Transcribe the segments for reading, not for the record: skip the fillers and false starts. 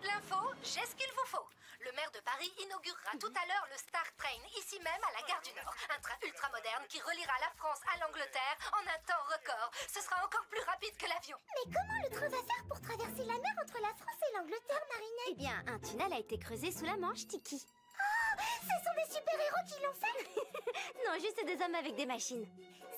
l'info, j'ai ce qu'il vous faut. Le maire de Paris inaugurera tout à l'heure le Star Train, ici même à la gare du Nord. Un train ultra-moderne qui reliera la France à l'Angleterre en un temps record. Ce sera encore plus rapide que l'avion. Mais comment le train va faire pour traverser la mer entre la France et l'Angleterre, Marinette? Eh bien, un tunnel a été creusé sous la Manche, Tiki. Oh, ce sont des super-héros qui l'ont fait? Non, juste des hommes avec des machines.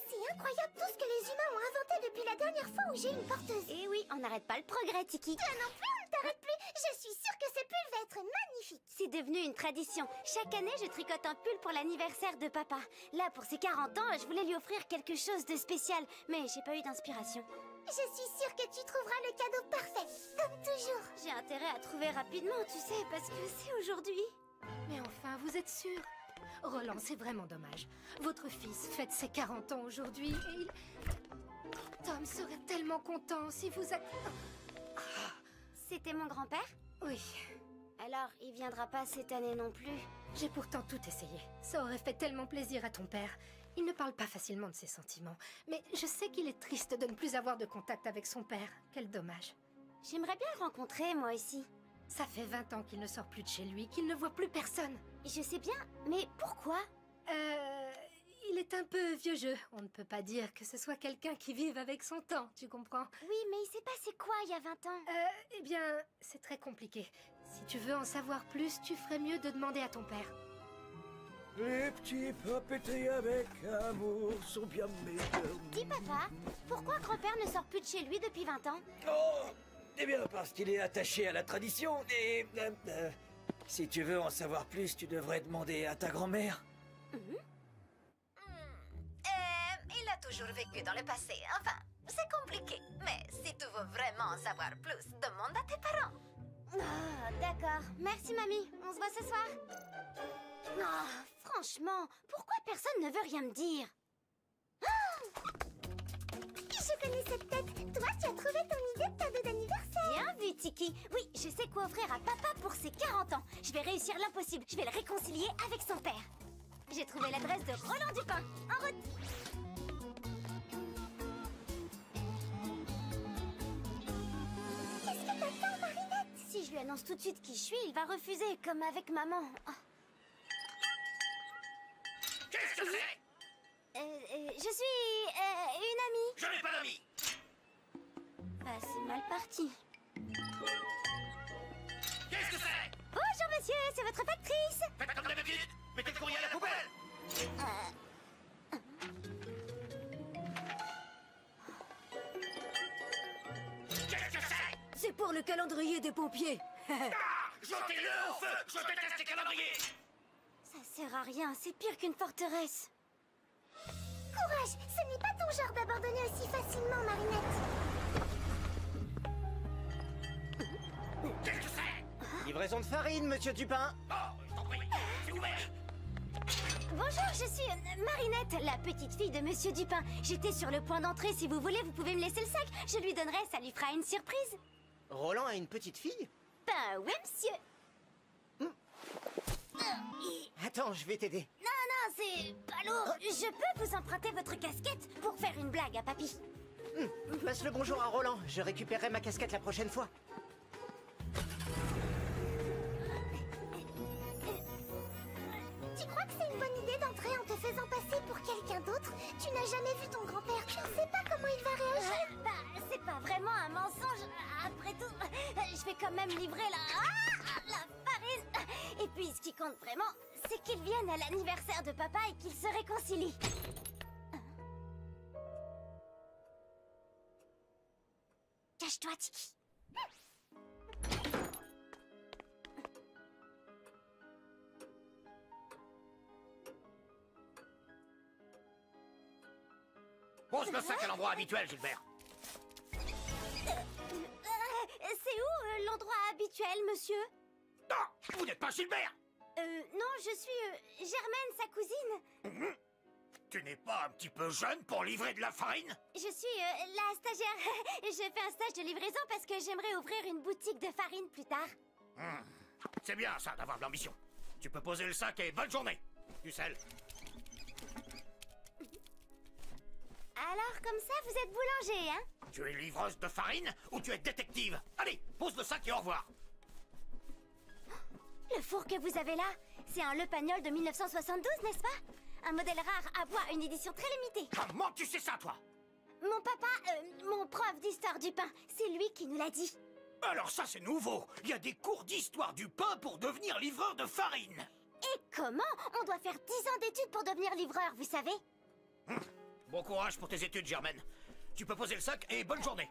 C'est incroyable tout ce que les humains ont inventé depuis la dernière fois où j'ai une porteuse. Et oui, on n'arrête pas le progrès, Tiki. Toi non plus, on ne t'arrête plus. Je suis sûre que ce pull va être magnifique. C'est devenu une tradition. Chaque année, je tricote un pull pour l'anniversaire de papa. Là, pour ses 40 ans, je voulais lui offrir quelque chose de spécial, mais j'ai pas eu d'inspiration. Je suis sûre que tu trouveras le cadeau parfait, comme toujours. J'ai intérêt à trouver rapidement, tu sais, parce que c'est aujourd'hui. Mais enfin, vous êtes sûr? Roland, c'est vraiment dommage. Votre fils fête ses 40 ans aujourd'hui et il... Tom serait tellement content si vous... C'était mon grand-père? Oui. Alors, il viendra pas cette année non plus. J'ai pourtant tout essayé. Ça aurait fait tellement plaisir à ton père. Il ne parle pas facilement de ses sentiments. Mais je sais qu'il est triste de ne plus avoir de contact avec son père. Quel dommage. J'aimerais bien le rencontrer, moi aussi. Ça fait 20 ans qu'il ne sort plus de chez lui, qu'il ne voit plus personne. Je sais bien, mais pourquoi? Il est un peu vieux jeu. On ne peut pas dire que ce soit quelqu'un qui vive avec son temps, tu comprends? Oui, mais il s'est passé quoi il y a 20 ans? Eh bien, c'est très compliqué. Si tu veux en savoir plus, tu ferais mieux de demander à ton père. Les petits papeteries avec amour sont bien meilleurs. Dis papa, pourquoi grand-père ne sort plus de chez lui depuis 20 ans? Oh, eh bien, parce qu'il est attaché à la tradition et... si tu veux en savoir plus, tu devrais demander à ta grand-mère. Il a toujours vécu dans le passé. Enfin, c'est compliqué. Mais si tu veux vraiment en savoir plus, demande à tes parents. Ah, d'accord. Merci, mamie. On se voit ce soir. Ah, franchement, pourquoi personne ne veut rien me dire? Je connais cette tête. Toi, tu as trouvé ton idée de cadeau d'anniversaire. Bien vu, Tiki. Oui, je sais quoi offrir à papa pour ses 40 ans. Je vais réussir l'impossible. Je vais le réconcilier avec son père. J'ai trouvé l'adresse de Roland Dupin. En route. Qu'est-ce que t'attends, Marinette? Si je lui annonce tout de suite qui je suis, il va refuser, comme avec maman. Oh. Qu'est-ce que c'est? Je suis... une amie. Je n'ai pas d'amis. Bah, c'est mal parti. Qu'est-ce que c'est? Bonjour, monsieur, c'est votre factrice. Faites comme d'habitude. Mettez le courrier à la poubelle. Qu'est-ce que c'est? C'est pour le calendrier des pompiers. Ah! Jetez-le au feu. Je déteste les calendriers. Ça sert à rien, c'est pire qu'une forteresse. Courage, ce n'est pas ton genre d'abandonner aussi facilement, Marinette. Qu'est-ce que c'est? Livraison de farine, monsieur Dupin. Oh, je t'en prie. C'est ouvert. Bonjour, je suis Marinette, la petite fille de monsieur Dupin. J'étais sur le point d'entrer, si vous voulez, vous pouvez me laisser le sac. Je lui donnerai, ça lui fera une surprise. Roland a une petite fille? Ben oui, monsieur. Attends, je vais t'aider. Non, c'est pas lourd. Je peux vous emprunter votre casquette pour faire une blague à papy. Passe le bonjour à Roland. Je récupérerai ma casquette la prochaine fois. Tu crois que c'est une bonne idée d'entrer en te faisant passer pour quelqu'un d'autre? Tu n'as jamais vu ton grand-père. Tu ne sais pas comment il va réagir. Bah, c'est pas vraiment un mensonge. Après tout, je vais quand même livrer la farine. Et puis, ce qui compte vraiment, c'est qu'ils viennent à l'anniversaire de papa et qu'ils se réconcilient. Cache-toi, Tiki. Pose le sac à l'endroit habituel, Gilbert. C'est où l'endroit habituel, monsieur? Non, vous n'êtes pas Gilbert. Non, je suis Germaine, sa cousine. Tu n'es pas un petit peu jeune pour livrer de la farine? Je suis la stagiaire. Je fais un stage de livraison parce que j'aimerais ouvrir une boutique de farine plus tard. C'est bien ça d'avoir de l'ambition. Tu peux poser le sac et bonne journée. Du sel. Alors, comme ça, vous êtes boulanger, hein? Tu es livreuse de farine ou tu es détective? Allez, pose le sac et au revoir. Le four que vous avez là, c'est un Le Pagnol de 1972, n'est-ce pas? Un modèle rare à bois, une édition très limitée. Comment tu sais ça, toi? Mon papa, mon prof d'histoire du pain, c'est lui qui nous l'a dit. Alors ça, c'est nouveau. Il y a des cours d'histoire du pain pour devenir livreur de farine. Et comment? On doit faire 10 ans d'études pour devenir livreur, vous savez? Bon courage pour tes études, Germaine. Tu peux poser le sac et bonne journée.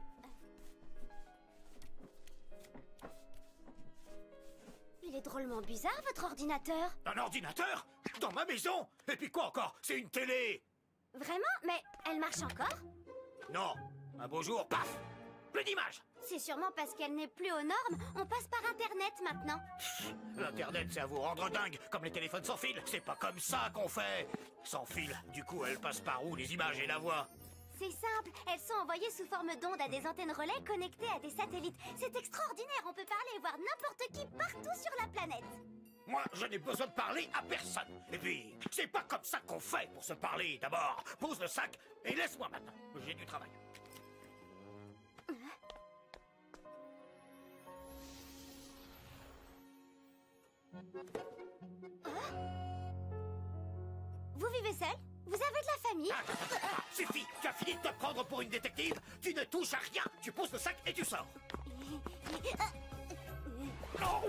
Il est drôlement bizarre, votre ordinateur. Un ordinateur? Dans ma maison? Et puis quoi encore? C'est une télé. Vraiment? Mais elle marche encore? Non. Un beau jour, paf! Plus d'image. C'est sûrement parce qu'elle n'est plus aux normes. On passe par Internet maintenant. L'Internet, c'est à vous rendre dingue, comme les téléphones sans fil. C'est pas comme ça qu'on fait. Sans fil, du coup, elles passent par où, les images et la voix? C'est simple, elles sont envoyées sous forme d'ondes à des antennes relais connectées à des satellites. C'est extraordinaire, on peut parler et voir n'importe qui partout sur la planète. Moi, je n'ai besoin de parler à personne. Et puis, c'est pas comme ça qu'on fait pour se parler. D'abord, pose le sac et laisse-moi maintenant. J'ai du travail. Vous vivez seul? Vous avez de la famille? Suffit, tu as fini de te prendre pour une détective. Tu ne touches à rien. Tu poses le sac et tu sors. Oh,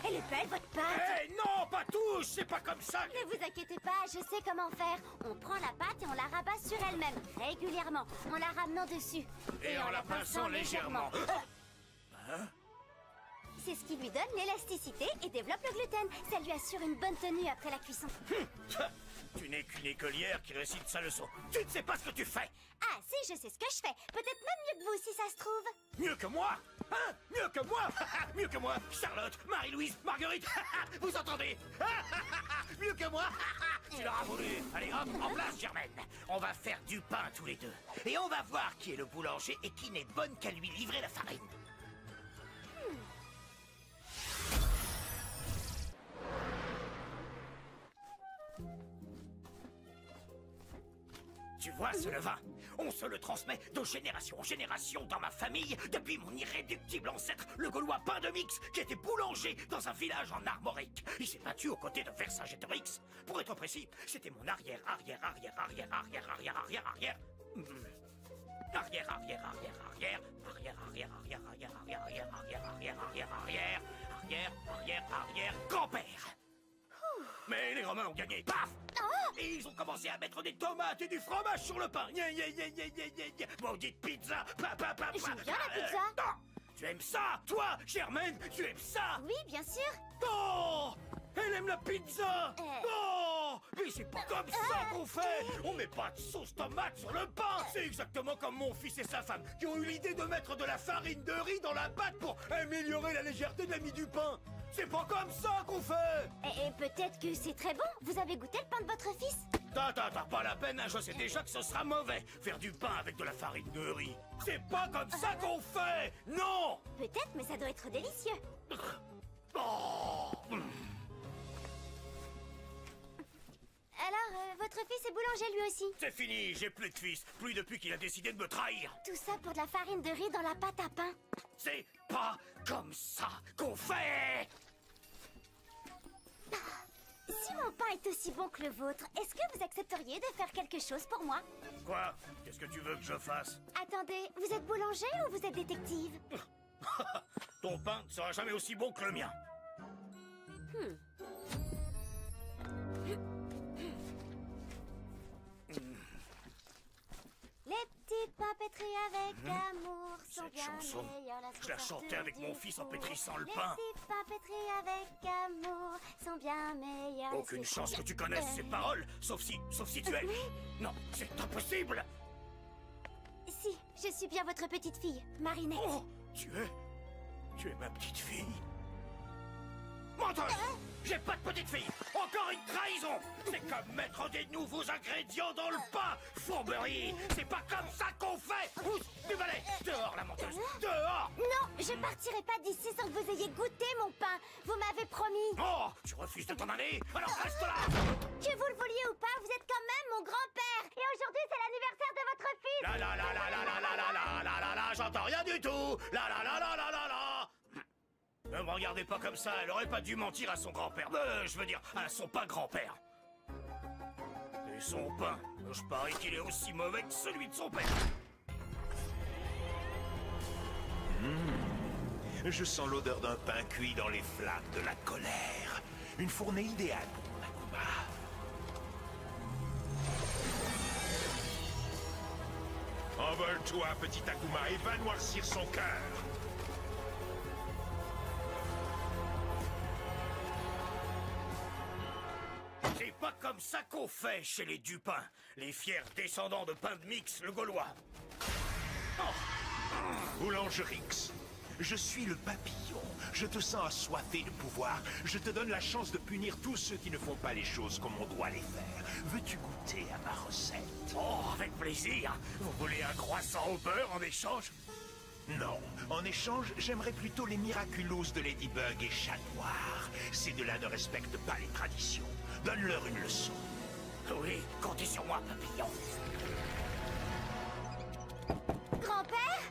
elle est belle, votre pâte! Eh non, pas touche. C'est pas comme ça. Ne vous inquiétez pas, je sais comment faire. On prend la pâte et on la rabat sur elle-même, régulièrement, en la ramenant dessus. Et en la pinçant légèrement. C'est ce qui lui donne l'élasticité et développe le gluten. Ça lui assure une bonne tenue après la cuisson. Tu n'es qu'une écolière qui récite sa leçon. Tu ne sais pas ce que tu fais. Ah si, je sais ce que je fais. Peut-être même mieux que vous, si ça se trouve. Mieux que moi? Hein? Mieux que moi? Mieux que moi? Charlotte, Marie-Louise, Marguerite, vous entendez? Mieux que moi? Tu l'auras voulu. Allez, hop, en place, Germaine. On va faire du pain tous les deux. Et on va voir qui est le boulanger et qui n'est bonne qu'à lui livrer la farine. Tu vois ce levain? On se le transmet de génération en génération dans ma famille depuis mon irréductible ancêtre, le Gaulois Pain de Mix, qui était boulanger dans un village en Armorique. Il s'est battu aux côtés de Vercingétorix. Pour être précis, c'était mon arrière, arrière, arrière, arrière, arrière, arrière, arrière, arrière. Arrière, arrière, arrière, arrière, arrière, arrière, arrière, arrière, arrière, arrière, arrière, arrière, arrière, arrière, arrière, arrière, arrière, grand-père. Mais les Romains ont gagné, paf! Et ils ont commencé à mettre des tomates et du fromage sur le pain. Maudite pizza! J'aime bien la pizza. Non! Tu aimes ça, toi, Germaine? Tu aimes ça? Oui, bien sûr. Oh! Elle aime la pizza! Oh! Mais c'est pas comme ça qu'on fait! On met pas de sauce tomate sur le pain! C'est exactement comme mon fils et sa femme qui ont eu l'idée de mettre de la farine de riz dans la pâte pour améliorer la légèreté de la mie du pain! C'est pas comme ça qu'on fait! Et peut-être que c'est très bon. Vous avez goûté le pain de votre fils? T'as pas la peine, hein, je sais déjà que ce sera mauvais. Faire du pain avec de la farine de riz. C'est pas comme ça qu'on fait! Non! Peut-être, mais ça doit être délicieux. Oh! Alors, votre fils est boulanger lui aussi? C'est fini, j'ai plus de fils. Plus depuis qu'il a décidé de me trahir. Tout ça pour de la farine de riz dans la pâte à pain. C'est pas comme ça qu'on fait! Si mon pain est aussi bon que le vôtre, est-ce que vous accepteriez de faire quelque chose pour moi? Quoi? Qu'est-ce que tu veux que je fasse? Attendez, vous êtes boulanger ou vous êtes détective? Ton pain ne sera jamais aussi bon que le mien. Les petites pains pétris avec amour sont Cette bien chanson, meilleurs. je la chantais avec mon fils en pétrissant le Les pain. petits pains pétris avec amour sont bien meilleurs. Aucune C'est- chance que tu connaisses ces paroles, sauf si tu es... Non, c'est impossible! Si, je suis bien votre petite fille, Marinette. Oh, tu es ma petite fille? Menteuse! J'ai pas de petite fille! Encore une trahison! C'est comme mettre des nouveaux ingrédients dans le pain! Fourberie! C'est pas comme ça qu'on fait! Pousse du balai! Dehors, la menteuse! Dehors! Non, je partirai pas d'ici sans que vous ayez goûté mon pain. Vous m'avez promis. Oh! Tu refuses de t'en aller? Alors reste là! Que vous le vouliez ou pas, vous êtes quand même mon grand-père. Et aujourd'hui, c'est l'anniversaire de votre fils. La la la la la la la la la la la la, j'entends rien du tout! La la la la la la la! Ne me regardez pas comme ça, elle aurait pas dû mentir à son grand-père. Je veux dire, à son pas grand-père. Et son pain, je parie qu'il est aussi mauvais que celui de son père. Je sens l'odeur d'un pain cuit dans les flammes de la colère. Une fournée idéale pour mon Akuma. Envole-toi, petit Akuma, et va noircir son cœur. C'est pas comme ça qu'on fait chez les Dupin, les fiers descendants de Pain de Mix, le Gaulois. Boulangerix, je suis le papillon. Je te sens assoiffé de pouvoir. Je te donne la chance de punir tous ceux qui ne font pas les choses comme on doit les faire. Veux-tu goûter à ma recette? Oh, avec plaisir. Vous voulez un croissant au beurre en échange? Non. En échange, j'aimerais plutôt les miraculous de Ladybug et Chat Noir. Ces deux-là ne respectent pas les traditions. Donne-leur une leçon. Oui, comptez sur moi, papillon. Grand-père?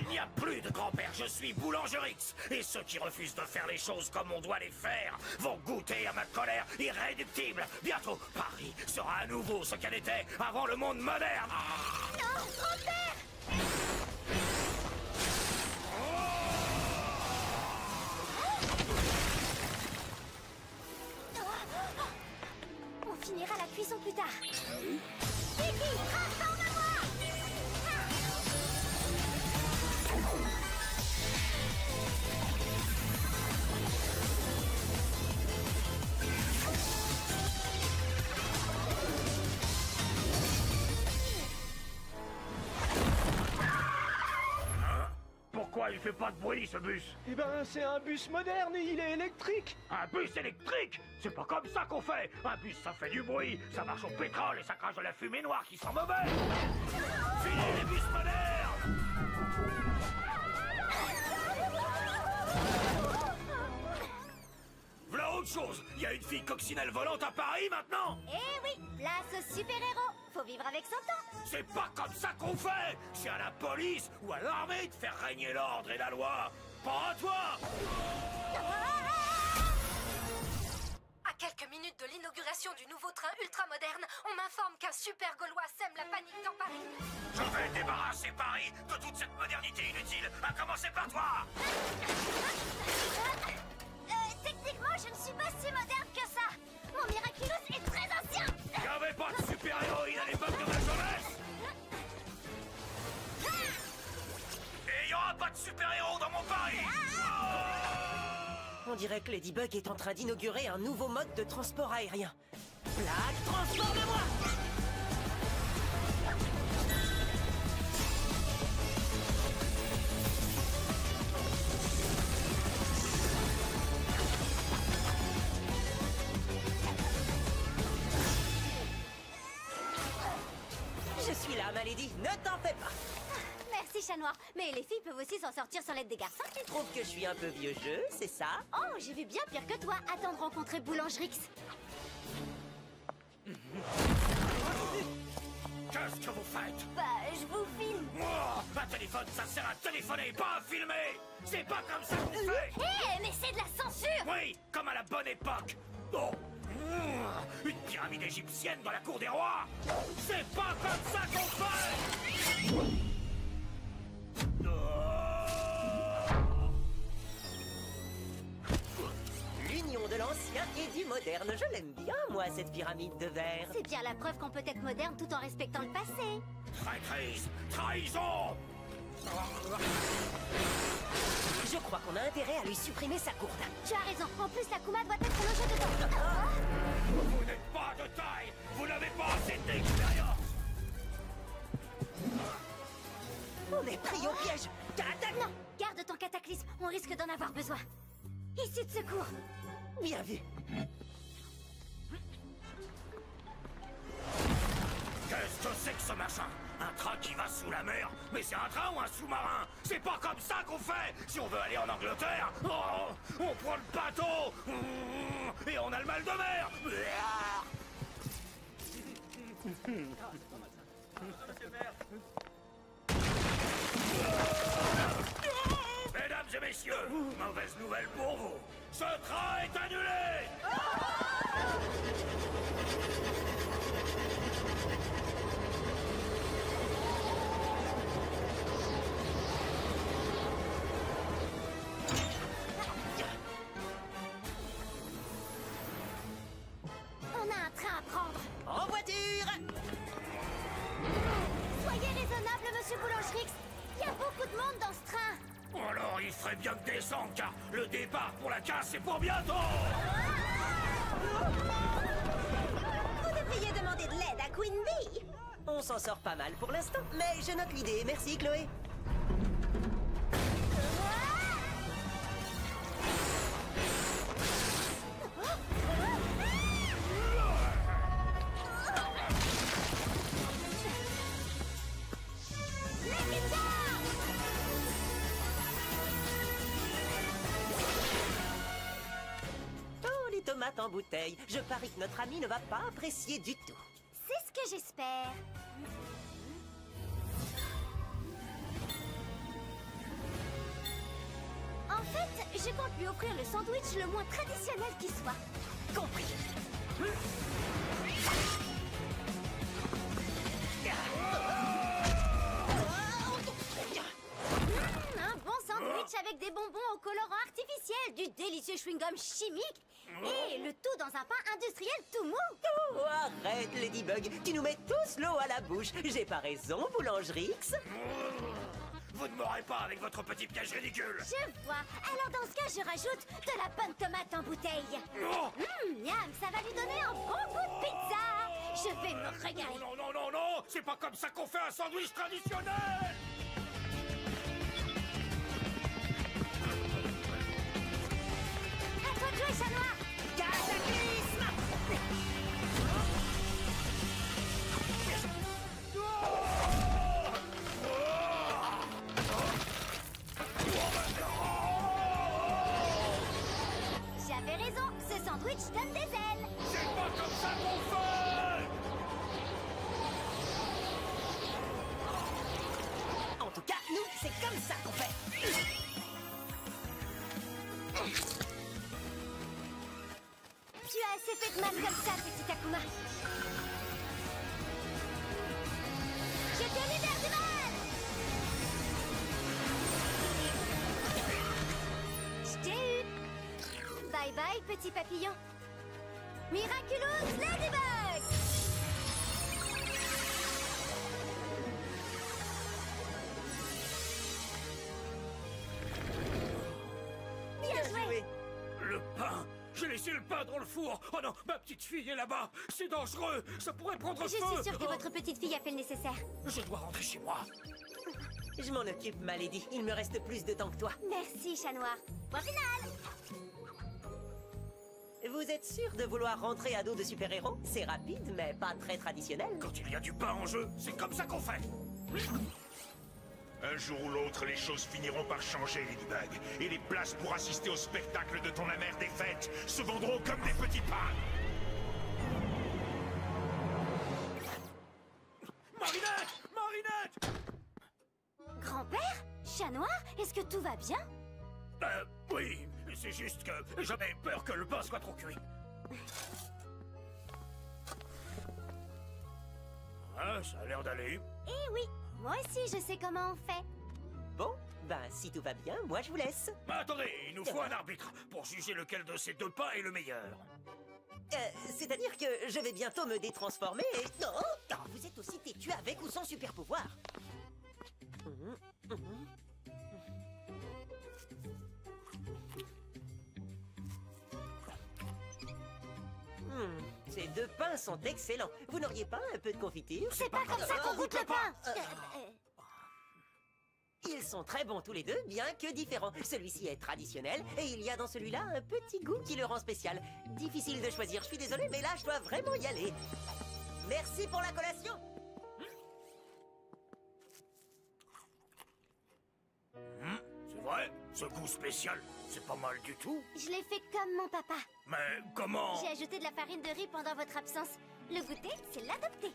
Il n'y a plus de grand-père, je suis Boulangerix. Et ceux qui refusent de faire les choses comme on doit les faire vont goûter à ma colère irréductible. Bientôt, Paris sera à nouveau ce qu'elle était avant le monde moderne. Non, grand-père! On finira la cuisson plus tard. Vicky, transforme-moi! Pourquoi il fait pas de bruit, ce bus? Eh ben, c'est un bus moderne et il est électrique. Un bus électrique? C'est pas comme ça qu'on fait. Un bus, ça fait du bruit, ça marche au pétrole et ça crache de la fumée noire qui sent mauvais. Fini les bus modernes! Voilà autre chose. Il y a une fille coccinelle volante à Paris maintenant. Eh oui, place au super-héros. Faut vivre avec son temps. C'est pas comme ça qu'on fait. C'est à la police ou à l'armée de faire régner l'ordre et la loi. Pas à toi. À quelques minutes de l'inauguration du nouveau train ultramoderne, on m'informe qu'un super Gaulois sème la panique dans Paris. Je vais débarrasser Paris de toute cette modernité inutile, à commencer par toi. Techniquement, je ne suis pas si moderne que ça. Mon Miraculous est très ancien. Il n'y avait pas de super-héroïne à l'époque de ma jeunesse. Et il n'y aura pas de super-héros dans mon Paris. On dirait que Ladybug est en train d'inaugurer un nouveau mode de transport aérien. Blague, transforme-moi! Je suis là, ma lady, ne t'en fais pas. Merci, Chat Noir. Mais les filles peuvent aussi s'en sortir sans l'aide des garçons. Tu trouves que je suis un peu vieux jeu, c'est ça? Oh, j'ai vu bien pire que toi. Attends de rencontrer Boulangerix. Qu'est-ce que vous faites? Bah, je vous filme. Moi, un téléphone, ça sert à téléphoner, pas à filmer. C'est pas comme ça qu'on fait. Hé, mais c'est de la censure. Oui, comme à la bonne époque. Oh, une pyramide égyptienne dans la cour des rois. C'est pas comme ça qu'on fait. L'union de l'ancien et du moderne, je l'aime bien, moi, cette pyramide de verre. C'est bien la preuve qu'on peut être moderne tout en respectant le passé. Traîtrise, trahison. Je crois qu'on a intérêt à lui supprimer sa gourde. Tu as raison. En plus, la Kuma doit être logée dedans. Vous n'êtes pas de taille. Vous n'avez pas assez d'expérience. On est pris au piège. Non, garde ton cataclysme. On risque d'en avoir besoin. Issue de secours. Bien vu. Qu'est-ce que c'est que ce machin? Un train qui va sous la mer? Mais c'est un train ou un sous-marin? C'est pas comme ça qu'on fait! Si on veut aller en Angleterre, on prend le bateau! Et on a le mal de mer! mauvaise nouvelle pour vous. Ce train est annulé. On a un train à prendre. En voiture! Soyez raisonnable, monsieur Boulangerix. Il y a beaucoup de monde dans ce train. Alors il ferait bien de descendre, car le départ pour la casse est pour bientôt. Vous devriez demander de l'aide à Queen Bee. On s'en sort pas mal pour l'instant, mais je note l'idée. Merci, Chloé. Oh, les tomates en bouteille. Je parie que notre ami ne va pas apprécier du tout. C'est ce que j'espère. En fait, je compte lui offrir le sandwich le moins traditionnel qui soit. Compris. Un bon sandwich avec des bonbons au colorant artificiel, du délicieux chewing-gum chimique et le tout dans un pain industriel tout mou. Oh, arrête, Ladybug. Tu nous mets tous l'eau à la bouche. J'ai pas raison, Boulangerix. Vous ne m'aurez pas avec votre petit piège ridicule. Je vois. Alors dans ce cas, je rajoute de la bonne tomate en bouteille. Oh Miam, ça va lui donner un bon goût de pizza. Je vais me régaler. non, non, non, non. C'est pas comme ça qu'on fait un sandwich traditionnel. À toi de jouer, chat noir. Cataclysme! J'avais raison, ce sandwich donne des ailes. C'est pas comme ça qu'on fait. En tout cas, nous, c'est comme ça qu'on fait. Tu as assez fait de mal comme ça, petit Akuma. Je te libère du mal. Je t'ai eu. Bye bye, petit papillon. Miraculous Ladybug. Bien joué. Le pain. J'ai laissé le pain dans le four. Oh non, ma petite fille est là-bas. C'est dangereux. Ça pourrait prendre Je feu. suis sûre que votre petite fille a fait le nécessaire. Je dois rentrer chez moi. Je m'en occupe, ma lady. Il me reste plus de temps que toi. Merci, chat noir. Point final. Vous êtes sûr de vouloir rentrer à dos de super-héros? C'est rapide, mais pas très traditionnel. Quand il y a du pain en jeu, c'est comme ça qu'on fait. Un jour ou l'autre, les choses finiront par changer, Ladybug. Et les places pour assister au spectacle de ton amère défaite se vendront comme des petits pains. Marinette! Marinette! Grand-père? Chat noir? Est-ce que tout va bien? Oui, c'est juste que j'avais peur que le pain soit trop cuit. Ah, ça a l'air d'aller. Eh oui, moi aussi je sais comment on fait. Bon, ben si tout va bien, moi je vous laisse. Mais attendez, il nous faut un arbitre pour juger lequel de ces deux pains est le meilleur. C'est-à-dire que je vais bientôt me détransformer et... Non, non, vous êtes aussi têtu avec ou sans super pouvoir. Ces deux pains sont excellents. Vous n'auriez pas un peu de confiture? C'est pas comme ça qu'on goûte le pain. Ils sont très bons tous les deux, bien que différents. Celui-ci est traditionnel, et il y a dans celui-là un petit goût qui le rend spécial. Difficile de choisir, je suis désolé, mais là, je dois vraiment y aller. Merci pour la collation. C'est vrai, ce goût spécial, c'est pas mal du tout. Je l'ai fait comme mon papa. Mais comment? J'ai ajouté de la farine de riz pendant votre absence. Le goûter, c'est l'adopter.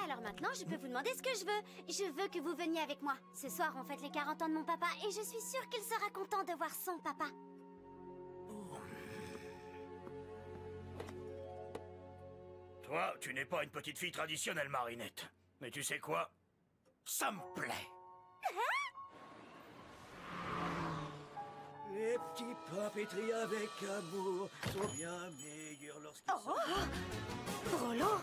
Alors maintenant, je peux vous demander ce que je veux. Je veux que vous veniez avec moi. Ce soir, on fête les 40 ans de mon papa et je suis sûre qu'il sera content de voir son papa. Toi, tu n'es pas une petite fille traditionnelle, Marinette. Mais tu sais quoi? Ça me plaît. Les petits pains pétris avec amour sont bien meilleurs lorsqu'ils sont... Frollo!